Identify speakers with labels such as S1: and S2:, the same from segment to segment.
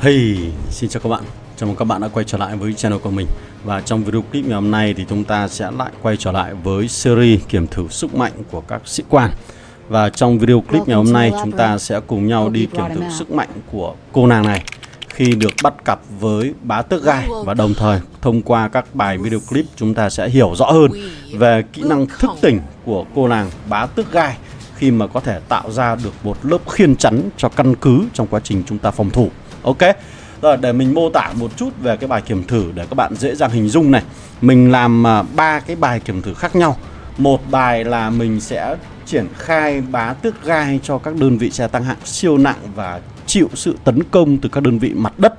S1: Hey, xin chào các bạn. Chào mừng các bạn đã quay trở lại với channel của mình. Và trong video clip ngày hôm nay thì chúng ta sẽ lại quay trở lại với series kiểm thử sức mạnh của các sĩ quan. Và trong video clip ngày hôm nay chúng ta sẽ cùng nhau đi kiểm thử sức mạnh của cô nàng này khi được bắt cặp với bá tước gai. Và đồng thời thông qua các bài video clip chúng ta sẽ hiểu rõ hơn về kỹ năng thức tỉnh của cô nàng bá tước gai khi mà có thể tạo ra được một lớp khiên chắn cho căn cứ trong quá trình chúng ta phòng thủ. Ok, rồi để mình mô tả một chút về cái bài kiểm thử để các bạn dễ dàng hình dung này. Mình làm 3 cái bài kiểm thử khác nhau. Một bài là mình sẽ triển khai bá tước gai cho các đơn vị xe tăng hạng siêu nặng và chịu sự tấn công từ các đơn vị mặt đất.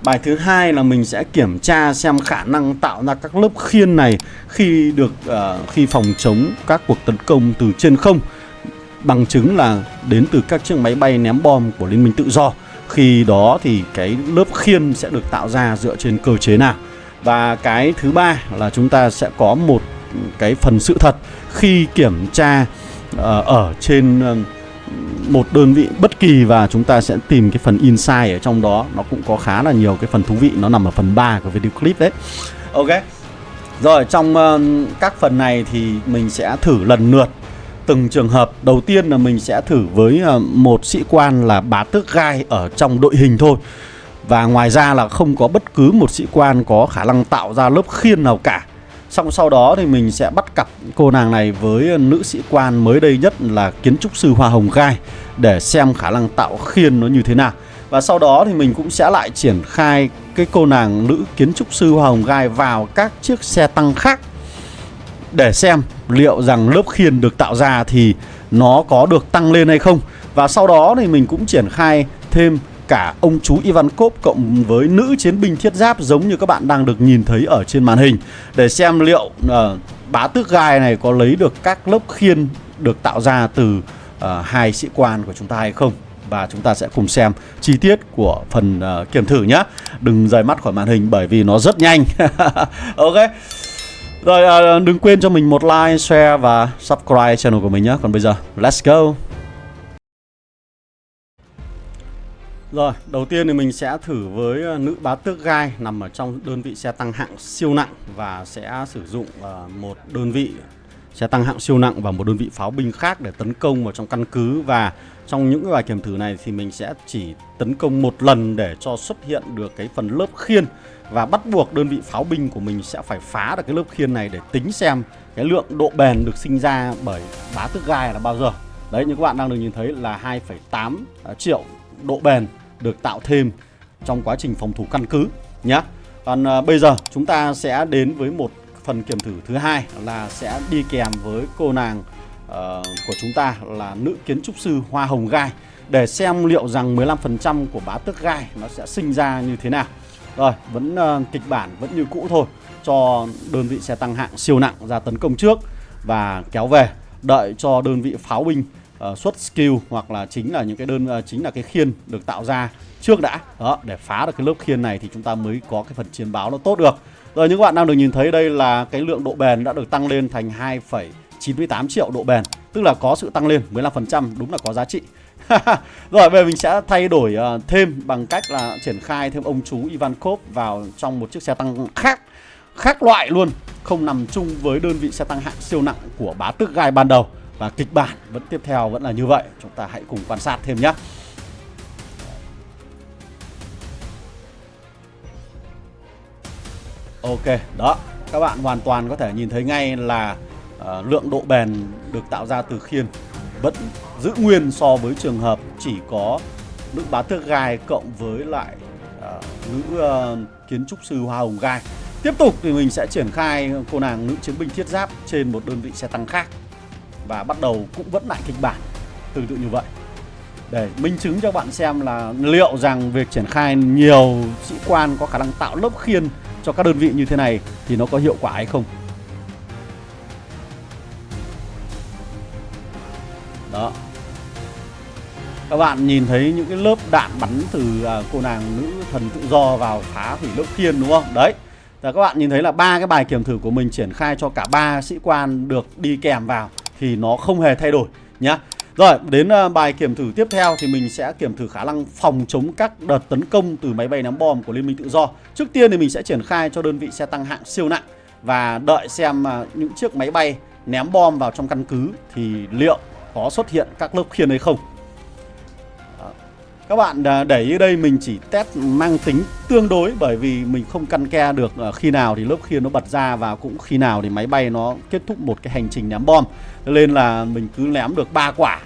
S1: Bài thứ hai là mình sẽ kiểm tra xem khả năng tạo ra các lớp khiên này khi phòng chống các cuộc tấn công từ trên không. Bằng chứng là đến từ các chiếc máy bay ném bom của Liên minh Tự do. Khi đó thì cái lớp khiên sẽ được tạo ra dựa trên cơ chế nào. Và cái thứ ba là chúng ta sẽ có một cái phần sự thật khi kiểm tra ở trên một đơn vị bất kỳ, và chúng ta sẽ tìm cái phần insight ở trong đó. Nó cũng có khá là nhiều cái phần thú vị, nó nằm ở phần 3 của video clip đấy. Ok. Rồi trong các phần này thì mình sẽ thử lần lượt từng trường hợp. Đầu tiên là mình sẽ thử với một sĩ quan là bá tước gai ở trong đội hình thôi. Và ngoài ra là không có bất cứ một sĩ quan có khả năng tạo ra lớp khiên nào cả. Xong sau đó thì mình sẽ bắt cặp cô nàng này với nữ sĩ quan mới đây nhất là kiến trúc sư hoa hồng gai để xem khả năng tạo khiên nó như thế nào. Và sau đó thì mình cũng sẽ lại triển khai cái cô nàng nữ kiến trúc sư hoa hồng gai vào các chiếc xe tăng khác để xem liệu rằng lớp khiên được tạo ra thì nó có được tăng lên hay không. Và sau đó thì mình cũng triển khai thêm cả ông chú Ivankov cộng với nữ chiến binh thiết giáp giống như các bạn đang được nhìn thấy ở trên màn hình, để xem liệu bá tước gai này có lấy được các lớp khiên được tạo ra từ hai sĩ quan của chúng ta hay không. Và chúng ta sẽ cùng xem chi tiết của phần kiểm thử nhé. Đừng rời mắt khỏi màn hình bởi vì nó rất nhanh. Ok. Rồi đừng quên cho mình một like, share và subscribe channel của mình nhé. Còn bây giờ let's go. Rồi, đầu tiên thì mình sẽ thử với nữ bá tước gai nằm ở trong đơn vị xe tăng hạng siêu nặng, và sẽ sử dụng một đơn vị xe tăng hạng siêu nặng và một đơn vị pháo binh khác để tấn công vào trong căn cứ. Và trong những cái bài kiểm thử này thì mình sẽ chỉ tấn công một lần để cho xuất hiện được cái phần lớp khiên, và bắt buộc đơn vị pháo binh của mình sẽ phải phá được cái lớp khiên này để tính xem cái lượng độ bền được sinh ra bởi bá tước gai là bao giờ. Đấy, như các bạn đang được nhìn thấy là 2,8 triệu độ bền được tạo thêm trong quá trình phòng thủ căn cứ nhé. Còn bây giờ chúng ta sẽ đến với một phần kiểm thử thứ hai là sẽ đi kèm với cô nàng của chúng ta là nữ kiến trúc sư hoa hồng gai, để xem liệu rằng 15% của bá tước gai nó sẽ sinh ra như thế nào. Rồi, vẫn kịch bản vẫn như cũ thôi, cho đơn vị xe tăng hạng siêu nặng ra tấn công trước và kéo về, đợi cho đơn vị pháo binh xuất skill hoặc là chính là cái khiên được tạo ra trước đã. Đó, để phá được cái lớp khiên này thì chúng ta mới có cái phần chiến báo nó tốt được. Rồi, như các bạn đang được nhìn thấy đây là cái lượng độ bền đã được tăng lên thành 2,98 triệu độ bền, tức là có sự tăng lên 15%, đúng là có giá trị. Rồi, bây giờ mình sẽ thay đổi thêm bằng cách là triển khai thêm ông chú Ivankov vào trong một chiếc xe tăng khác loại luôn, không nằm chung với đơn vị xe tăng hạng siêu nặng của bá tước gai ban đầu. Và kịch bản vẫn tiếp theo vẫn là như vậy. Chúng ta hãy cùng quan sát thêm nhé. Ok, đó, các bạn hoàn toàn có thể nhìn thấy ngay là lượng độ bền được tạo ra từ khiên vẫn giữ nguyên so với trường hợp chỉ có nữ bá tước gai cộng với lại nữ kiến trúc sư hoa hồng gai. Tiếp tục thì mình sẽ triển khai cô nàng nữ chiến binh thiết giáp trên một đơn vị xe tăng khác, và bắt đầu cũng vẫn lại kịch bản tương tự như vậy, để minh chứng cho bạn xem là liệu rằng việc triển khai nhiều sĩ quan có khả năng tạo lớp khiên cho các đơn vị như thế này thì nó có hiệu quả hay không. Đó, các bạn nhìn thấy những cái lớp đạn bắn từ cô nàng nữ thần tự do vào phá hủy lớp khiên đúng không? Đấy, và các bạn nhìn thấy là 3 cái bài kiểm thử của mình triển khai cho cả 3 sĩ quan được đi kèm vào thì nó không hề thay đổi nhá. Rồi, đến bài kiểm thử tiếp theo thì mình sẽ kiểm thử khả năng phòng chống các đợt tấn công từ máy bay ném bom của Liên minh Tự do. Trước tiên thì mình sẽ triển khai cho đơn vị xe tăng hạng siêu nặng và đợi xem những chiếc máy bay ném bom vào trong căn cứ thì liệu có xuất hiện các lớp khiên hay không. Các bạn để ý đây mình chỉ test mang tính tương đối, bởi vì mình không căn ke được khi nào thì lớp khiên nó bật ra và cũng khi nào thì máy bay nó kết thúc một cái hành trình ném bom. Nên là mình cứ ném được 3 quả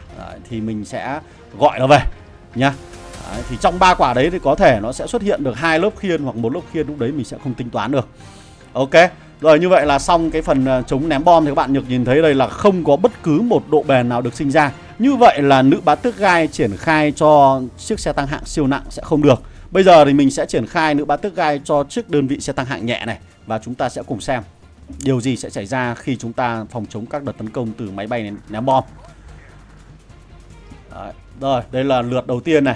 S1: thì mình sẽ gọi nó về nhá. Thì trong 3 quả đấy thì có thể nó sẽ xuất hiện được 2 lớp khiên hoặc 1 lớp khiên, lúc đấy mình sẽ không tính toán được. Ok. Rồi, như vậy là xong cái phần chống ném bom thì các bạn được nhìn thấy đây là không có bất cứ một độ bền nào được sinh ra. Như vậy là nữ bá tước gai triển khai cho chiếc xe tăng hạng siêu nặng sẽ không được. Bây giờ thì mình sẽ triển khai nữ bá tước gai cho chiếc đơn vị xe tăng hạng nhẹ này, và chúng ta sẽ cùng xem điều gì sẽ xảy ra khi chúng ta phòng chống các đợt tấn công từ máy bay ném bom. Đấy. Rồi, đây là lượt đầu tiên này.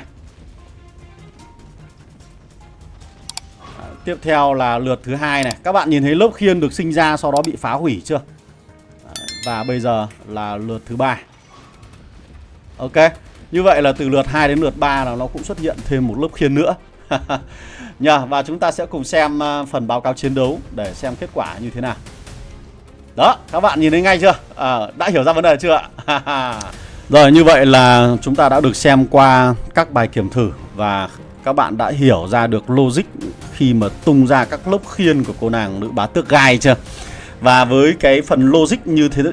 S1: Tiếp theo là lượt thứ hai này. Các bạn nhìn thấy lớp khiên được sinh ra sau đó bị phá hủy chưa? Và bây giờ là lượt thứ 3. Ok. Như vậy là từ lượt 2 đến lượt 3 là nó cũng xuất hiện thêm một lớp khiên nữa. Và chúng ta sẽ cùng xem phần báo cáo chiến đấu để xem kết quả như thế nào. Đó, các bạn nhìn thấy ngay chưa? Đã hiểu ra vấn đề chưa ạ? Rồi, như vậy là chúng ta đã được xem qua các bài kiểm thử và các bạn đã hiểu ra được logic khi mà tung ra các lớp khiên của cô nàng nữ bá tước gai chưa? Và với cái phần logic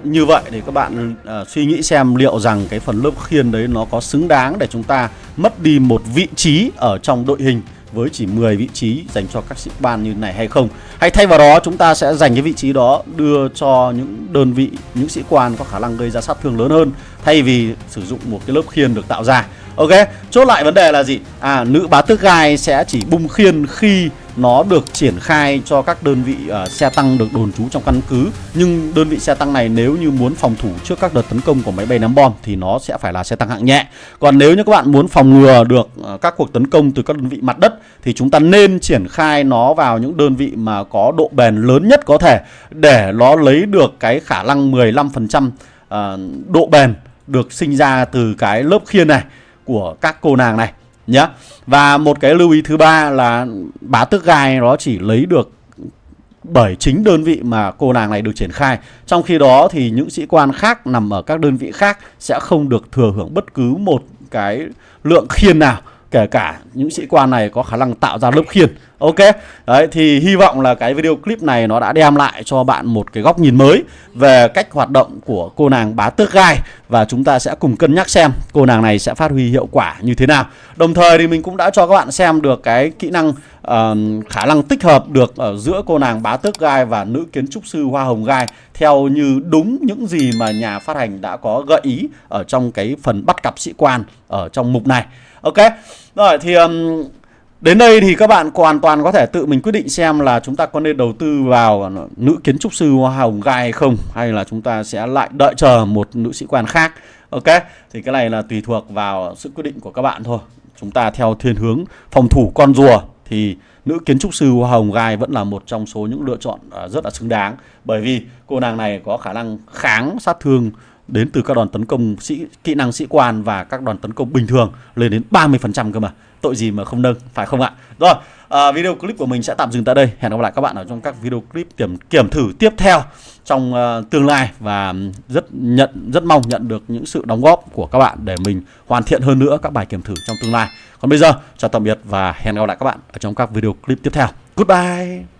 S1: như vậy thì các bạn suy nghĩ xem liệu rằng cái phần lớp khiên đấy nó có xứng đáng để chúng ta mất đi một vị trí ở trong đội hình với chỉ 10 vị trí dành cho các sĩ quan như này hay không? Hay thay vào đó chúng ta sẽ dành cái vị trí đó đưa cho những đơn vị, những sĩ quan có khả năng gây ra sát thương lớn hơn, thay vì sử dụng một cái lớp khiên được tạo ra. Ok, chốt lại vấn đề là gì? Nữ bá tước gai sẽ chỉ bung khiên khi nó được triển khai cho các đơn vị xe tăng được đồn trú trong căn cứ. Nhưng đơn vị xe tăng này nếu như muốn phòng thủ trước các đợt tấn công của máy bay ném bom thì nó sẽ phải là xe tăng hạng nhẹ. Còn nếu như các bạn muốn phòng ngừa được các cuộc tấn công từ các đơn vị mặt đất thì chúng ta nên triển khai nó vào những đơn vị mà có độ bền lớn nhất có thể, để nó lấy được cái khả năng 15% độ bền được sinh ra từ cái lớp khiên này của các cô nàng này nhé. Và một cái lưu ý thứ ba là bá tước gai nó chỉ lấy được bởi chính đơn vị mà cô nàng này được triển khai. Trong khi đó thì những sĩ quan khác nằm ở các đơn vị khác sẽ không được thừa hưởng bất cứ một cái lượng khiên nào, kể cả những sĩ quan này có khả năng tạo ra lớp khiên. Ok, đấy thì hy vọng là cái video clip này nó đã đem lại cho bạn một cái góc nhìn mới về cách hoạt động của cô nàng bá tước gai, và chúng ta sẽ cùng cân nhắc xem cô nàng này sẽ phát huy hiệu quả như thế nào. Đồng thời thì mình cũng đã cho các bạn xem được cái kỹ năng khả năng tích hợp được ở giữa cô nàng bá tước gai và nữ kiến trúc sư hoa hồng gai theo như đúng những gì mà nhà phát hành đã có gợi ý ở trong cái phần bắt cặp sĩ quan ở trong mục này. Ok, rồi thì đến đây thì các bạn hoàn toàn có thể tự mình quyết định xem là chúng ta có nên đầu tư vào nữ kiến trúc sư hoa hồng gai hay không, hay là chúng ta sẽ lại đợi chờ một nữ sĩ quan khác. Ok, thì cái này là tùy thuộc vào sự quyết định của các bạn thôi. Chúng ta theo thiên hướng phòng thủ con rùa thì nữ kiến trúc sư hoa hồng gai vẫn là một trong số những lựa chọn rất là xứng đáng, bởi vì cô nàng này có khả năng kháng sát thương đến từ các đòn tấn công kỹ năng sĩ quan và các đòn tấn công bình thường lên đến 30% cơ mà. Tội gì mà không nâng, phải không ạ? Rồi, video clip của mình sẽ tạm dừng tại đây. Hẹn gặp lại các bạn ở trong các video clip kiểm thử tiếp theo trong tương lai, và rất mong nhận được những sự đóng góp của các bạn để mình hoàn thiện hơn nữa các bài kiểm thử trong tương lai. Còn bây giờ, chào tạm biệt và hẹn gặp lại các bạn ở trong các video clip tiếp theo. Goodbye!